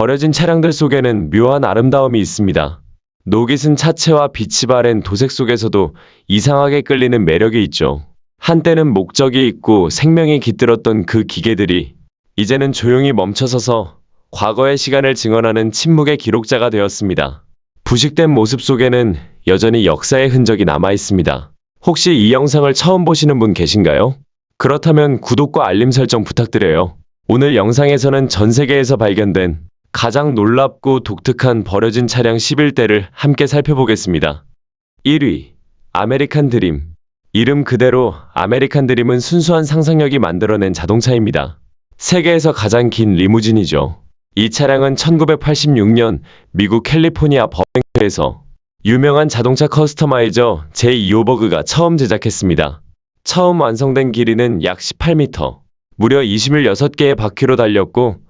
버려진 차량들 속에는 묘한 아름다움이 있습니다. 녹이 쓴 차체와 빛이 바랜 도색 속에서도 이상하게 끌리는 매력이 있죠. 한때는 목적이 있고 생명이 깃들었던 그 기계들이 이제는 조용히 멈춰서서 과거의 시간을 증언하는 침묵의 기록자가 되었습니다. 부식된 모습 속에는 여전히 역사의 흔적이 남아 있습니다. 혹시 이 영상을 처음 보시는 분 계신가요? 그렇다면 구독과 알림 설정 부탁드려요. 오늘 영상에서는 전 세계에서 발견된 가장 놀랍고 독특한 버려진 차량 11대를 함께 살펴보겠습니다. 1위, 아메리칸 드림. 이름 그대로 아메리칸 드림은 순수한 상상력이 만들어낸 자동차입니다. 세계에서 가장 긴 리무진이죠. 이 차량은 1986년 미국 캘리포니아 버뱅크에서 유명한 자동차 커스터마이저 제이 오버그가 처음 제작했습니다. 처음 완성된 길이는 약 18m, 무려 26개의 바퀴로 달렸고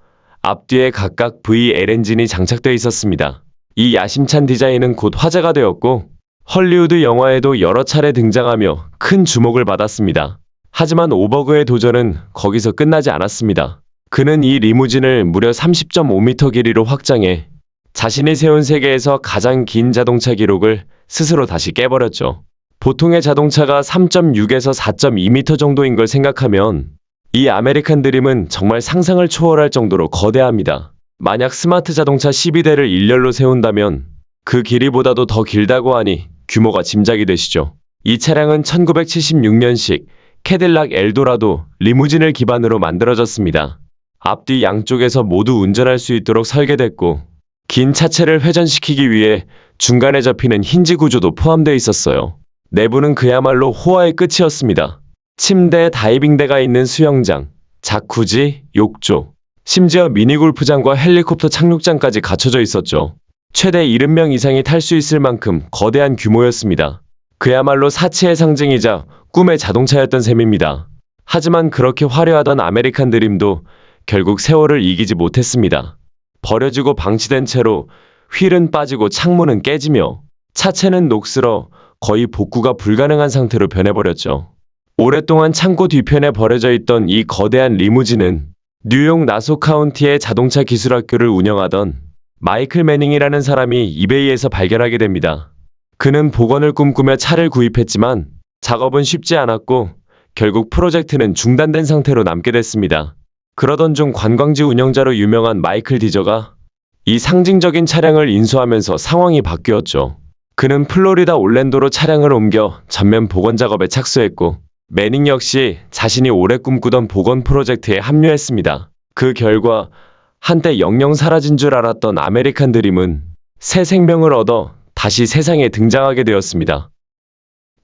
앞뒤에 각각 VL 엔진이 장착되어 있었습니다. 이 야심찬 디자인은 곧 화제가 되었고 헐리우드 영화에도 여러 차례 등장하며 큰 주목을 받았습니다. 하지만 오버그의 도전은 거기서 끝나지 않았습니다. 그는 이 리무진을 무려 30.5m 길이로 확장해 자신이 세운 세계에서 가장 긴 자동차 기록을 스스로 다시 깨버렸죠. 보통의 자동차가 3.6에서 4.2m 정도인 걸 생각하면 이 아메리칸 드림은 정말 상상을 초월할 정도로 거대합니다. 만약 스마트 자동차 12대를 일렬로 세운다면 그 길이보다도 더 길다고 하니 규모가 짐작이 되시죠. 이 차량은 1976년식 캐딜락 엘도라도 리무진을 기반으로 만들어졌습니다. 앞뒤 양쪽에서 모두 운전할 수 있도록 설계됐고 긴 차체를 회전시키기 위해 중간에 접히는 힌지 구조도 포함되어 있었어요. 내부는 그야말로 호화의 끝이었습니다. 침대, 다이빙대가 있는 수영장, 자쿠지, 욕조, 심지어 미니골프장과 헬리콥터 착륙장까지 갖춰져 있었죠. 최대 70명 이상이 탈 수 있을 만큼 거대한 규모였습니다. 그야말로 사치의 상징이자 꿈의 자동차였던 셈입니다. 하지만 그렇게 화려하던 아메리칸 드림도 결국 세월을 이기지 못했습니다. 버려지고 방치된 채로 휠은 빠지고 창문은 깨지며 차체는 녹슬어 거의 복구가 불가능한 상태로 변해버렸죠. 오랫동안 창고 뒤편에 버려져 있던 이 거대한 리무진은 뉴욕 나소 카운티의 자동차 기술학교를 운영하던 마이클 매닝이라는 사람이 이베이에서 발견하게 됩니다. 그는 복원을 꿈꾸며 차를 구입했지만 작업은 쉽지 않았고 결국 프로젝트는 중단된 상태로 남게 됐습니다. 그러던 중 관광지 운영자로 유명한 마이클 디저가 이 상징적인 차량을 인수하면서 상황이 바뀌었죠. 그는 플로리다 올랜도로 차량을 옮겨 전면 복원 작업에 착수했고 매닝 역시 자신이 오래 꿈꾸던 복원 프로젝트에 합류했습니다. 그 결과 한때 영영 사라진 줄 알았던 아메리칸 드림은 새 생명을 얻어 다시 세상에 등장하게 되었습니다.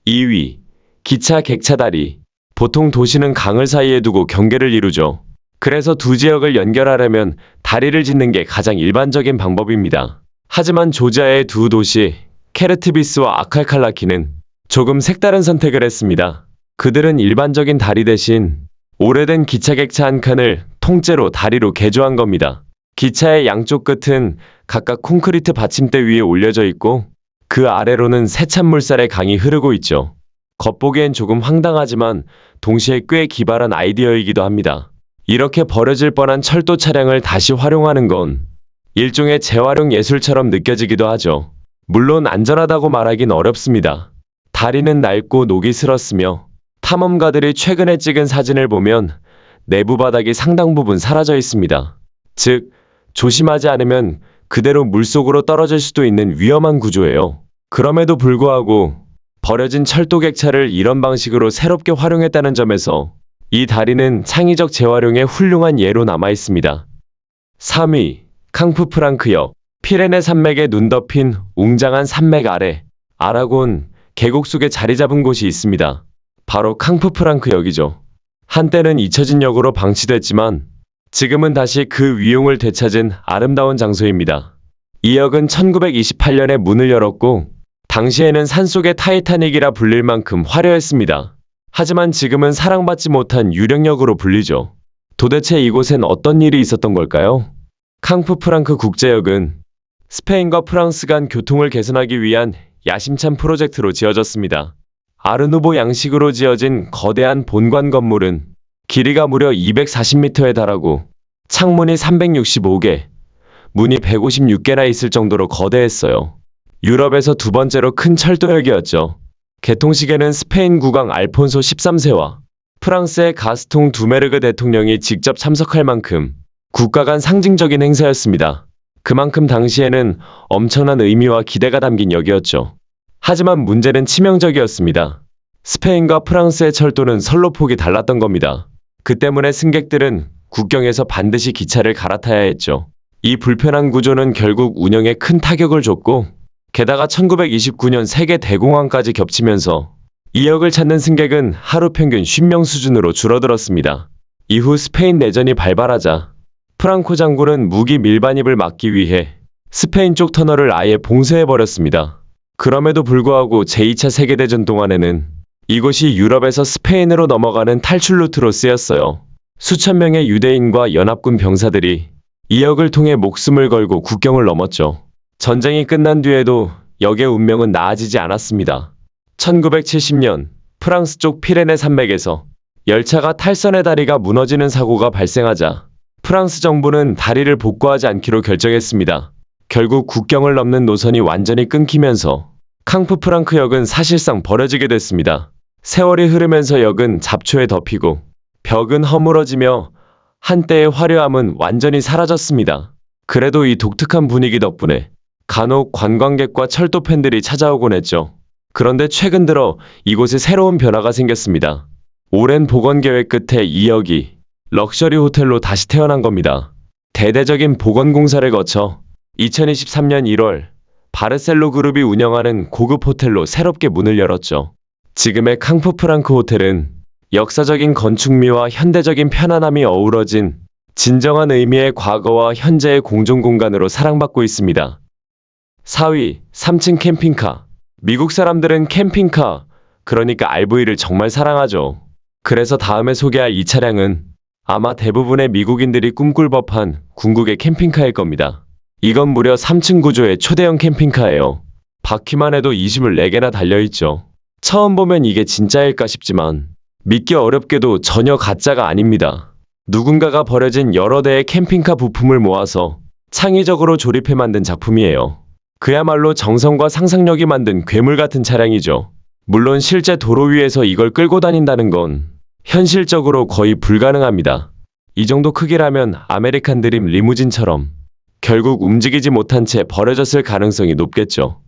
2위, 기차 객차다리. 보통 도시는 강을 사이에 두고 경계를 이루죠. 그래서 두 지역을 연결하려면 다리를 짓는 게 가장 일반적인 방법입니다. 하지만 조지아의 두 도시 케르트비스와 아칼칼라키는 조금 색다른 선택을 했습니다. 그들은 일반적인 다리 대신 오래된 기차 객차 한 칸을 통째로 다리로 개조한 겁니다. 기차의 양쪽 끝은 각각 콘크리트 받침대 위에 올려져 있고 그 아래로는 세찬 물살의 강이 흐르고 있죠. 겉보기엔 조금 황당하지만 동시에 꽤 기발한 아이디어이기도 합니다. 이렇게 버려질 뻔한 철도 차량을 다시 활용하는 건 일종의 재활용 예술처럼 느껴지기도 하죠. 물론 안전하다고 말하긴 어렵습니다. 다리는 낡고 녹이 슬었으며 탐험가들이 최근에 찍은 사진을 보면 내부 바닥이 상당 부분 사라져 있습니다. 즉, 조심하지 않으면 그대로 물속으로 떨어질 수도 있는 위험한 구조예요. 그럼에도 불구하고 버려진 철도 객차를 이런 방식으로 새롭게 활용했다는 점에서 이 다리는 창의적 재활용의 훌륭한 예로 남아 있습니다. 3위, 캉프 프랑크역. 피레네 산맥에 눈 덮인 웅장한 산맥 아래 아라곤 계곡 속에 자리 잡은 곳이 있습니다. 바로 캉프 프랑크역이죠. 한때는 잊혀진 역으로 방치됐지만 지금은 다시 그 위용을 되찾은 아름다운 장소입니다. 이 역은 1928년에 문을 열었고 당시에는 산속의 타이타닉이라 불릴 만큼 화려했습니다. 하지만 지금은 사랑받지 못한 유령역으로 불리죠. 도대체 이곳엔 어떤 일이 있었던 걸까요? 캉프 프랑크 국제역은 스페인과 프랑스 간 교통을 개선하기 위한 야심찬 프로젝트로 지어졌습니다. 아르누보 양식으로 지어진 거대한 본관 건물은 길이가 무려 240m에 달하고 창문이 365개, 문이 156개나 있을 정도로 거대했어요. 유럽에서 두 번째로 큰 철도역이었죠. 개통식에는 스페인 국왕 알폰소 13세와 프랑스의 가스통 두메르그 대통령이 직접 참석할 만큼 국가 간 상징적인 행사였습니다. 그만큼 당시에는 엄청난 의미와 기대가 담긴 역이었죠. 하지만 문제는 치명적이었습니다. 스페인과 프랑스의 철도는 선로폭이 달랐던 겁니다. 그 때문에 승객들은 국경에서 반드시 기차를 갈아타야 했죠. 이 불편한 구조는 결국 운영에 큰 타격을 줬고, 게다가 1929년 세계 대공황까지 겹치면서 이 역을 찾는 승객은 하루 평균 50명 수준으로 줄어들었습니다. 이후 스페인 내전이 발발하자 프랑코 장군은 무기 밀반입을 막기 위해 스페인 쪽 터널을 아예 봉쇄해버렸습니다. 그럼에도 불구하고 제2차 세계대전 동안에는 이곳이 유럽에서 스페인으로 넘어가는 탈출 루트로 쓰였어요. 수천 명의 유대인과 연합군 병사들이 이 역을 통해 목숨을 걸고 국경을 넘었죠. 전쟁이 끝난 뒤에도 역의 운명은 나아지지 않았습니다. 1970년 프랑스 쪽 피레네 산맥에서 열차가 탈선의 다리가 무너지는 사고가 발생하자 프랑스 정부는 다리를 복구하지 않기로 결정했습니다. 결국 국경을 넘는 노선이 완전히 끊기면서 캉프 프랑크역은 사실상 버려지게 됐습니다. 세월이 흐르면서 역은 잡초에 덮이고 벽은 허물어지며 한때의 화려함은 완전히 사라졌습니다. 그래도 이 독특한 분위기 덕분에 간혹 관광객과 철도 팬들이 찾아오곤 했죠. 그런데 최근 들어 이곳에 새로운 변화가 생겼습니다. 오랜 복원 계획 끝에 이 역이 럭셔리 호텔로 다시 태어난 겁니다. 대대적인 복원 공사를 거쳐 2023년 1월 바르셀로 그룹이 운영하는 고급 호텔로 새롭게 문을 열었죠. 지금의 캉프 프랑크 호텔은 역사적인 건축미와 현대적인 편안함이 어우러진 진정한 의미의 과거와 현재의 공존공간으로 사랑받고 있습니다. 4위, 3층 캠핑카. 미국 사람들은 캠핑카, 그러니까 RV를 정말 사랑하죠. 그래서 다음에 소개할 이 차량은 아마 대부분의 미국인들이 꿈꿀 법한 궁극의 캠핑카일 겁니다. 이건 무려 3층 구조의 초대형 캠핑카예요. 바퀴만 해도 24개나 달려있죠. 처음 보면 이게 진짜일까 싶지만 믿기 어렵게도 전혀 가짜가 아닙니다. 누군가가 버려진 여러 대의 캠핑카 부품을 모아서 창의적으로 조립해 만든 작품이에요. 그야말로 정성과 상상력이 만든 괴물 같은 차량이죠. 물론 실제 도로 위에서 이걸 끌고 다닌다는 건 현실적으로 거의 불가능합니다. 이 정도 크기라면 아메리칸 드림 리무진처럼 결국 움직이지 못한 채 버려졌을 가능성이 높겠죠.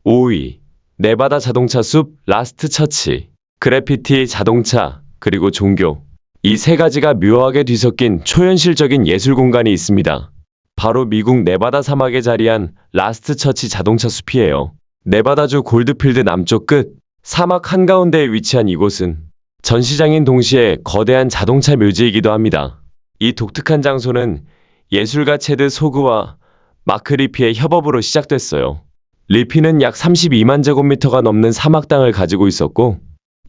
5위, 네바다 자동차 숲, 라스트 처치. 그래피티, 자동차, 그리고 종교. 이 세 가지가 묘하게 뒤섞인 초현실적인 예술 공간이 있습니다. 바로 미국 네바다 사막에 자리한 라스트 처치 자동차 숲이에요. 네바다주 골드필드 남쪽 끝, 사막 한가운데에 위치한 이곳은 전시장인 동시에 거대한 자동차 묘지이기도 합니다. 이 독특한 장소는 예술가 체드 소그와 마크 리피의 협업으로 시작됐어요. 리피는 약 32만 제곱미터가 넘는 사막 땅을 가지고 있었고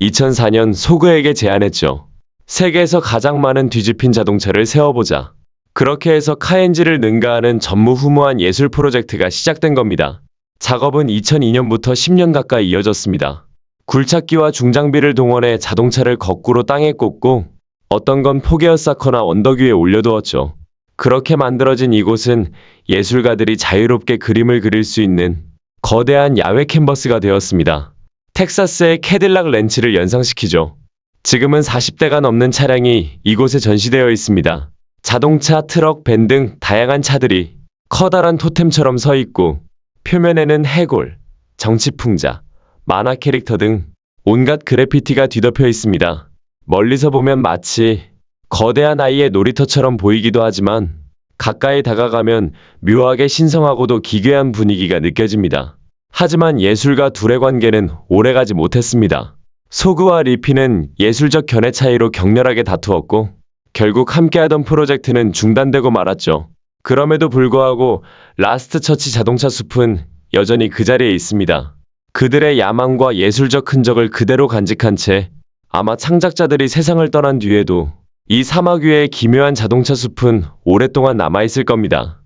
2004년 소그에게 제안했죠. 세계에서 가장 많은 뒤집힌 자동차를 세워보자. 그렇게 해서 카엔지를 능가하는 전무후무한 예술 프로젝트가 시작된 겁니다. 작업은 2002년부터 10년 가까이 이어졌습니다. 굴착기와 중장비를 동원해 자동차를 거꾸로 땅에 꽂고 어떤 건 폭에어 쌓거나 언덕 위에 올려두었죠. 그렇게 만들어진 이곳은 예술가들이 자유롭게 그림을 그릴 수 있는 거대한 야외 캔버스가 되었습니다. 텍사스의 캐딜락 렌치를 연상시키죠. 지금은 40대가 넘는 차량이 이곳에 전시되어 있습니다. 자동차, 트럭, 밴 등 다양한 차들이 커다란 토템처럼 서 있고 표면에는 해골, 정치풍자, 만화 캐릭터 등 온갖 그래피티가 뒤덮여 있습니다. 멀리서 보면 마치 거대한 아이의 놀이터처럼 보이기도 하지만 가까이 다가가면 묘하게 신성하고도 기괴한 분위기가 느껴집니다. 하지만 예술가 둘의 관계는 오래가지 못했습니다. 소그와 리피는 예술적 견해 차이로 격렬하게 다투었고 결국 함께하던 프로젝트는 중단되고 말았죠. 그럼에도 불구하고 라스트 처치 자동차 숲은 여전히 그 자리에 있습니다. 그들의 야망과 예술적 흔적을 그대로 간직한 채 아마 창작자들이 세상을 떠난 뒤에도 이 사막 위의 기묘한 자동차 숲은 오랫동안 남아있을 겁니다.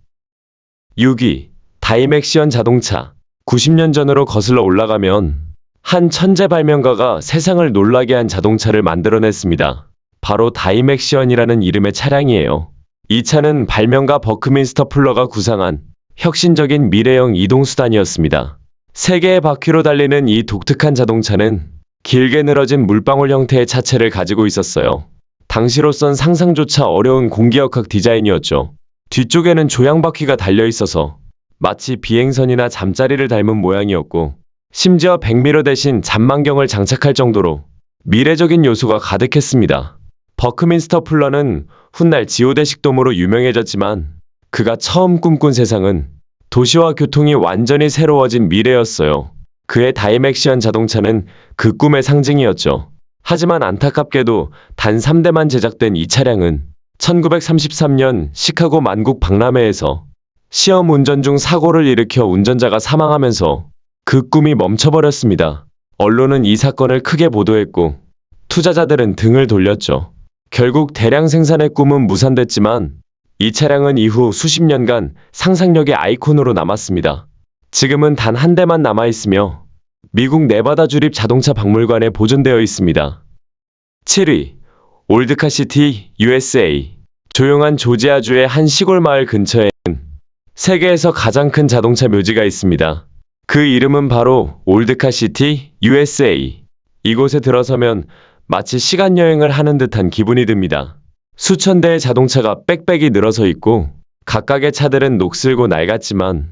6위, 다이맥시언 자동차. 90년 전으로 거슬러 올라가면 한 천재 발명가가 세상을 놀라게 한 자동차를 만들어냈습니다. 바로 다이맥시언이라는 이름의 차량이에요. 이 차는 발명가 버크민스터 풀러가 구상한 혁신적인 미래형 이동수단이었습니다. 세 개의 바퀴로 달리는 이 독특한 자동차는 길게 늘어진 물방울 형태의 차체를 가지고 있었어요. 당시로선 상상조차 어려운 공기역학 디자인이었죠. 뒤쪽에는 조향바퀴가 달려있어서 마치 비행선이나 잠자리를 닮은 모양이었고, 심지어 백미러 대신 잔망경을 장착할 정도로 미래적인 요소가 가득했습니다. 버크민스터 풀러는 훗날 지오대식돔으로 유명해졌지만 그가 처음 꿈꾼 세상은 도시와 교통이 완전히 새로워진 미래였어요. 그의 다이맥시언 자동차는 그 꿈의 상징이었죠. 하지만 안타깝게도 단 3대만 제작된 이 차량은 1933년 시카고 만국 박람회에서 시험 운전 중 사고를 일으켜 운전자가 사망하면서 그 꿈이 멈춰버렸습니다. 언론은 이 사건을 크게 보도했고 투자자들은 등을 돌렸죠. 결국 대량 생산의 꿈은 무산됐지만 이 차량은 이후 수십 년간 상상력의 아이콘으로 남았습니다. 지금은 단 한 대만 남아있으며 미국 네바다 주립 자동차 박물관에 보존되어 있습니다. 7위, 올드카시티, USA. 조용한 조지아주의 한 시골 마을 근처에는 세계에서 가장 큰 자동차 묘지가 있습니다. 그 이름은 바로 올드카시티, USA. 이곳에 들어서면 마치 시간여행을 하는 듯한 기분이 듭니다. 수천 대의 자동차가 빽빽이 늘어서 있고 각각의 차들은 녹슬고 낡았지만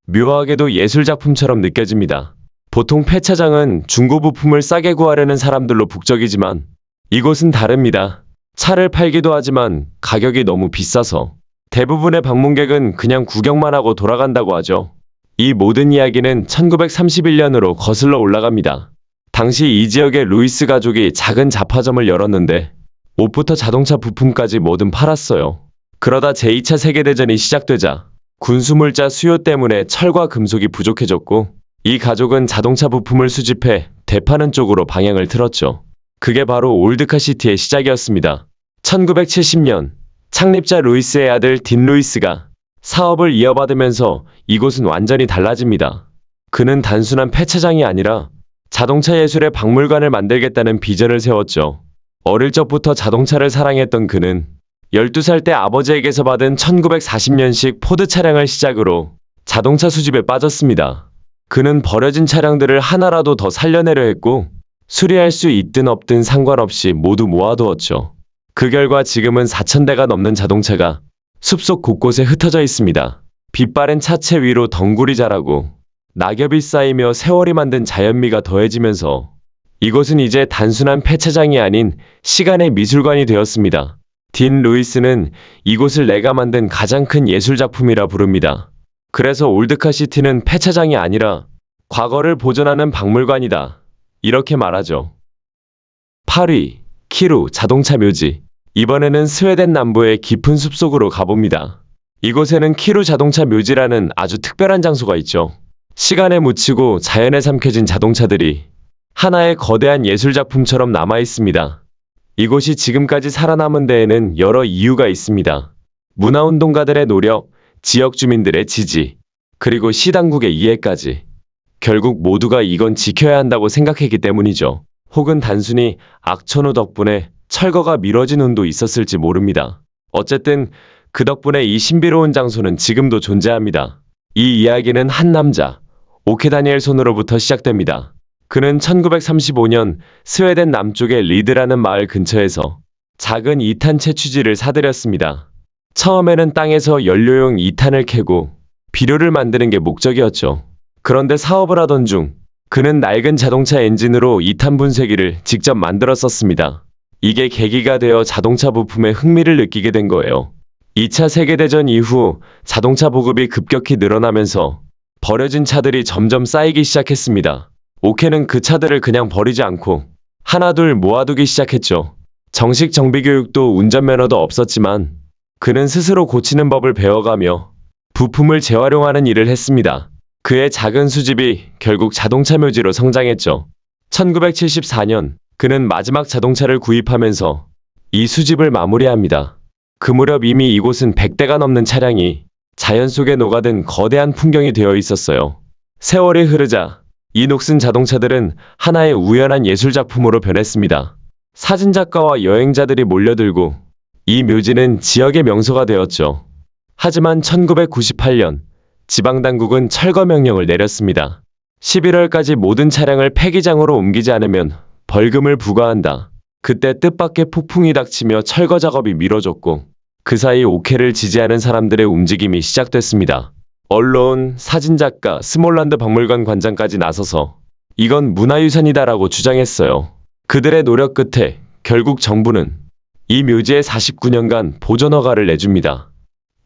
묘하게도 예술작품처럼 느껴집니다. 보통 폐차장은 중고 부품을 싸게 구하려는 사람들로 북적이지만 이곳은 다릅니다. 차를 팔기도 하지만 가격이 너무 비싸서 대부분의 방문객은 그냥 구경만 하고 돌아간다고 하죠. 이 모든 이야기는 1931년으로 거슬러 올라갑니다. 당시 이 지역의 루이스 가족이 작은 잡화점을 열었는데 옷부터 자동차 부품까지 뭐든 팔았어요. 그러다 제2차 세계대전이 시작되자 군수물자 수요 때문에 철과 금속이 부족해졌고 이 가족은 자동차 부품을 수집해 되파는 쪽으로 방향을 틀었죠. 그게 바로 올드카시티의 시작이었습니다. 1970년 창립자 루이스의 아들 딘 루이스가 사업을 이어받으면서 이곳은 완전히 달라집니다. 그는 단순한 폐차장이 아니라 자동차 예술의 박물관을 만들겠다는 비전을 세웠죠. 어릴 적부터 자동차를 사랑했던 그는 12살 때 아버지에게서 받은 1940년식 포드 차량을 시작으로 자동차 수집에 빠졌습니다. 그는 버려진 차량들을 하나라도 더 살려내려 했고 수리할 수 있든 없든 상관없이 모두 모아두었죠. 그 결과 지금은 4,000대가 넘는 자동차가 숲속 곳곳에 흩어져 있습니다. 빛바랜 차체 위로 덩굴이 자라고 낙엽이 쌓이며 세월이 만든 자연미가 더해지면서 이곳은 이제 단순한 폐차장이 아닌 시간의 미술관이 되었습니다. 딘 루이스는 이곳을 내가 만든 가장 큰 예술작품이라 부릅니다. 그래서 올드카시티는 폐차장이 아니라 과거를 보존하는 박물관이다. 이렇게 말하죠. 8위, 키루 자동차 묘지. 이번에는 스웨덴 남부의 깊은 숲속으로 가봅니다. 이곳에는 키루 자동차 묘지라는 아주 특별한 장소가 있죠. 시간에 묻히고 자연에 삼켜진 자동차들이 하나의 거대한 예술작품처럼 남아있습니다. 이곳이 지금까지 살아남은 데에는 여러 이유가 있습니다. 문화운동가들의 노력, 지역 주민들의 지지, 그리고 시당국의 이해까지. 결국 모두가 이건 지켜야 한다고 생각했기 때문이죠. 혹은 단순히 악천후 덕분에 철거가 미뤄진 운도 있었을지 모릅니다. 어쨌든 그 덕분에 이 신비로운 장소는 지금도 존재합니다. 이 이야기는 한 남자, 오케 다니엘 손으로부터 시작됩니다. 그는 1935년 스웨덴 남쪽의 리드라는 마을 근처에서 작은 2탄 채취지를 사들였습니다. 처음에는 땅에서 연료용 2탄을 캐고 비료를 만드는 게 목적이었죠. 그런데 사업을 하던 중 그는 낡은 자동차 엔진으로 2탄 분쇄기를 직접 만들었었습니다. 이게 계기가 되어 자동차 부품에 흥미를 느끼게 된 거예요. 2차 세계대전 이후 자동차 보급이 급격히 늘어나면서 버려진 차들이 점점 쌓이기 시작했습니다. 오케는 그 차들을 그냥 버리지 않고 하나둘 모아두기 시작했죠. 정식 정비교육도 운전면허도 없었지만 그는 스스로 고치는 법을 배워가며 부품을 재활용하는 일을 했습니다. 그의 작은 수집이 결국 자동차 묘지로 성장했죠. 1974년 그는 마지막 자동차를 구입하면서 이 수집을 마무리합니다. 그 무렵 이미 이곳은 100대가 넘는 차량이 자연 속에 녹아든 거대한 풍경이 되어 있었어요. 세월이 흐르자 이 녹슨 자동차들은 하나의 우연한 예술작품으로 변했습니다. 사진작가와 여행자들이 몰려들고 이 묘지는 지역의 명소가 되었죠. 하지만 1998년 지방당국은 철거 명령을 내렸습니다. 11월까지 모든 차량을 폐기장으로 옮기지 않으면 벌금을 부과한다. 그때 뜻밖의 폭풍이 닥치며 철거 작업이 미뤄졌고 그 사이 옥회를 지지하는 사람들의 움직임이 시작됐습니다. 언론, 사진작가, 스몰란드 박물관 관장까지 나서서 이건 문화유산이다라고 주장했어요. 그들의 노력 끝에 결국 정부는 이 묘지에 49년간 보존 허가를 내줍니다.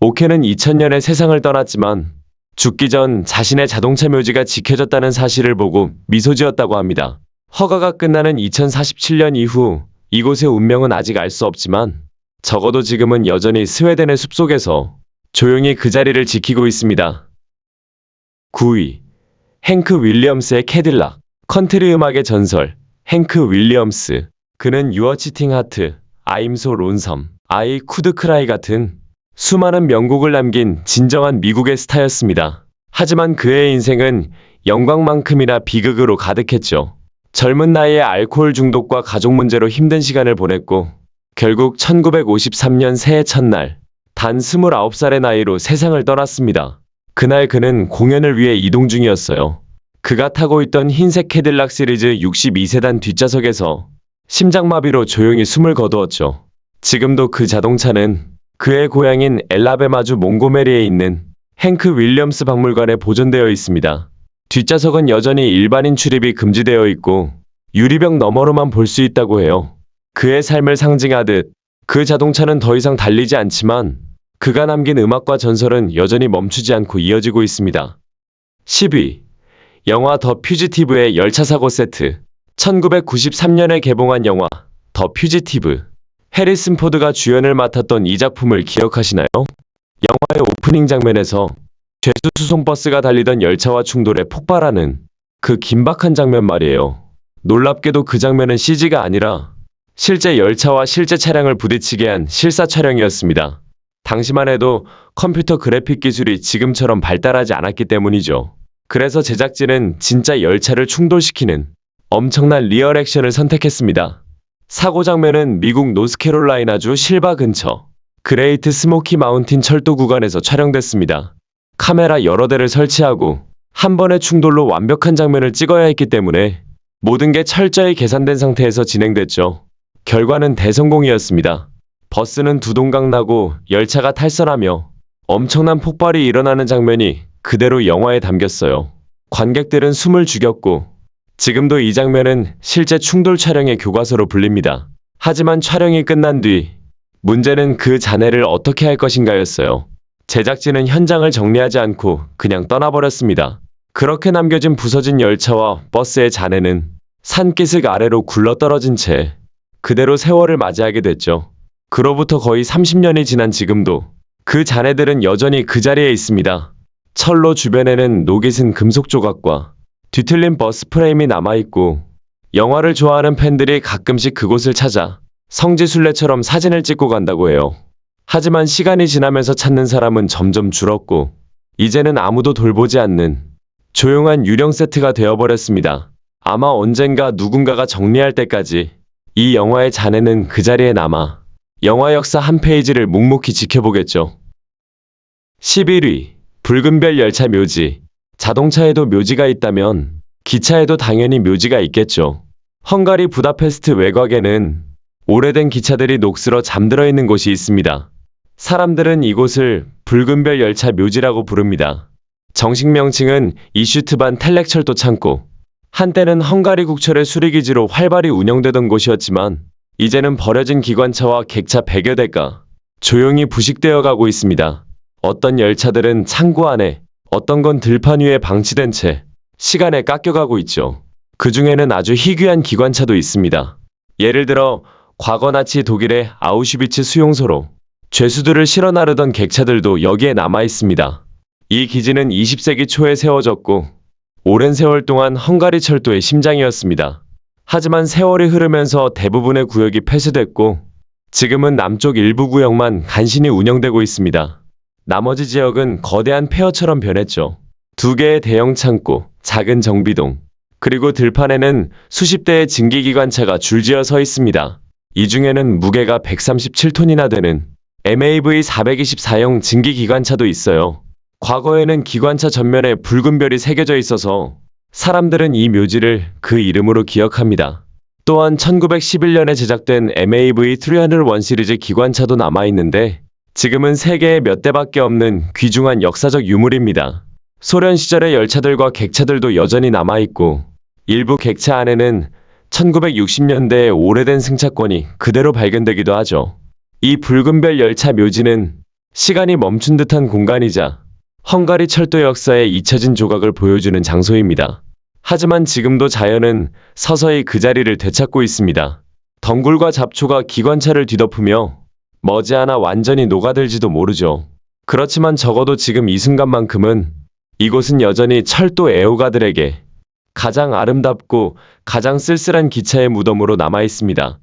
옥회는 2000년에 세상을 떠났지만 죽기 전 자신의 자동차 묘지가 지켜졌다는 사실을 보고 미소 지었다고 합니다. 허가가 끝나는 2047년 이후 이곳의 운명은 아직 알 수 없지만 적어도 지금은 여전히 스웨덴의 숲속에서 조용히 그 자리를 지키고 있습니다. 9위. 행크 윌리엄스의 캐딜락. 컨트리 음악의 전설 행크 윌리엄스. 그는 유어 치팅 하트, 아임 소 론섬, 아이 쿠드 크라이 같은 수많은 명곡을 남긴 진정한 미국의 스타였습니다. 하지만 그의 인생은 영광만큼이나 비극으로 가득했죠. 젊은 나이에 알코올 중독과 가족 문제로 힘든 시간을 보냈고 결국 1953년 새해 첫날 단 29살의 나이로 세상을 떠났습니다. 그날 그는 공연을 위해 이동 중이었어요. 그가 타고 있던 흰색 캐딜락 시리즈 62세단 뒷좌석에서 심장마비로 조용히 숨을 거두었죠. 지금도 그 자동차는 그의 고향인 엘라베마주 몽고메리에 있는 행크 윌리엄스 박물관에 보존되어 있습니다. 뒷좌석은 여전히 일반인 출입이 금지되어 있고 유리병 너머로만 볼 수 있다고 해요. 그의 삶을 상징하듯 그 자동차는 더 이상 달리지 않지만 그가 남긴 음악과 전설은 여전히 멈추지 않고 이어지고 있습니다. 10위. 영화 더 퓨지티브의 열차사고 세트. 1993년에 개봉한 영화 더 퓨지티브. 해리슨 포드가 주연을 맡았던 이 작품을 기억하시나요? 영화의 오프닝 장면에서 죄수 수송버스가 달리던 열차와 충돌해 폭발하는 그 긴박한 장면 말이에요. 놀랍게도 그 장면은 CG가 아니라 실제 열차와 실제 차량을 부딪히게 한 실사 촬영이었습니다. 당시만 해도 컴퓨터 그래픽 기술이 지금처럼 발달하지 않았기 때문이죠. 그래서 제작진은 진짜 열차를 충돌시키는 엄청난 리얼 액션을 선택했습니다. 사고 장면은 미국 노스캐롤라이나주 실바 근처 그레이트 스모키 마운틴 철도 구간에서 촬영됐습니다. 카메라 여러 대를 설치하고 한 번의 충돌로 완벽한 장면을 찍어야 했기 때문에 모든 게 철저히 계산된 상태에서 진행됐죠. 결과는 대성공이었습니다. 버스는 두동강 나고 열차가 탈선하며 엄청난 폭발이 일어나는 장면이 그대로 영화에 담겼어요. 관객들은 숨을 죽였고 지금도 이 장면은 실제 충돌 촬영의 교과서로 불립니다. 하지만 촬영이 끝난 뒤 문제는 그 잔해를 어떻게 할 것인가였어요. 제작진은 현장을 정리하지 않고 그냥 떠나버렸습니다. 그렇게 남겨진 부서진 열차와 버스의 잔해는 산기슭 아래로 굴러떨어진 채 그대로 세월을 맞이하게 됐죠. 그로부터 거의 30년이 지난 지금도 그 잔해들은 여전히 그 자리에 있습니다. 철로 주변에는 녹이 쓴 금속 조각과 뒤틀린 버스 프레임이 남아있고 영화를 좋아하는 팬들이 가끔씩 그곳을 찾아 성지순례처럼 사진을 찍고 간다고 해요. 하지만 시간이 지나면서 찾는 사람은 점점 줄었고 이제는 아무도 돌보지 않는 조용한 유령 세트가 되어버렸습니다. 아마 언젠가 누군가가 정리할 때까지 이 영화의 잔해는 그 자리에 남아 영화 역사 한 페이지를 묵묵히 지켜보겠죠. 11위. 붉은 별 열차 묘지. 자동차에도 묘지가 있다면 기차에도 당연히 묘지가 있겠죠. 헝가리 부다페스트 외곽에는 오래된 기차들이 녹슬어 잠들어 있는 곳이 있습니다. 사람들은 이곳을 붉은 별 열차 묘지라고 부릅니다. 정식 명칭은 이슈트반 텔렉철도 창고. 한때는 헝가리 국철의 수리기지로 활발히 운영되던 곳이었지만 이제는 버려진 기관차와 객차 100여 대가 조용히 부식되어 가고 있습니다. 어떤 열차들은 창고 안에, 어떤 건 들판 위에 방치된 채 시간에 깎여가고 있죠. 그 중에는 아주 희귀한 기관차도 있습니다. 예를 들어 과거 나치 독일의 아우슈비츠 수용소로 죄수들을 실어 나르던 객차들도 여기에 남아 있습니다. 이 기지는 20세기 초에 세워졌고 오랜 세월 동안 헝가리 철도의 심장이었습니다. 하지만 세월이 흐르면서 대부분의 구역이 폐쇄됐고 지금은 남쪽 일부 구역만 간신히 운영되고 있습니다. 나머지 지역은 거대한 폐허처럼 변했죠. 2개의 대형 창고, 작은 정비동, 그리고 들판에는 수십 대의 증기기관차가 줄지어 서 있습니다. 이 중에는 무게가 137톤이나 되는 MAV 424형 증기 기관차도 있어요. 과거에는 기관차 전면에 붉은 별이 새겨져 있어서 사람들은 이 묘지를 그 이름으로 기억합니다. 또한 1911년에 제작된 MAV 301 시리즈 기관차도 남아있는데 지금은 세계에 몇 대밖에 없는 귀중한 역사적 유물입니다. 소련 시절의 열차들과 객차들도 여전히 남아있고 일부 객차 안에는 1960년대의 오래된 승차권이 그대로 발견되기도 하죠. 이 붉은 별 열차 묘지는 시간이 멈춘 듯한 공간이자 헝가리 철도 역사의 잊혀진 조각을 보여주는 장소입니다. 하지만 지금도 자연은 서서히 그 자리를 되찾고 있습니다. 덩굴과 잡초가 기관차를 뒤덮으며 머지않아 완전히 녹아들지도 모르죠. 그렇지만 적어도 지금 이 순간만큼은 이곳은 여전히 철도 애호가들에게 가장 아름답고 가장 쓸쓸한 기차의 무덤으로 남아 있습니다.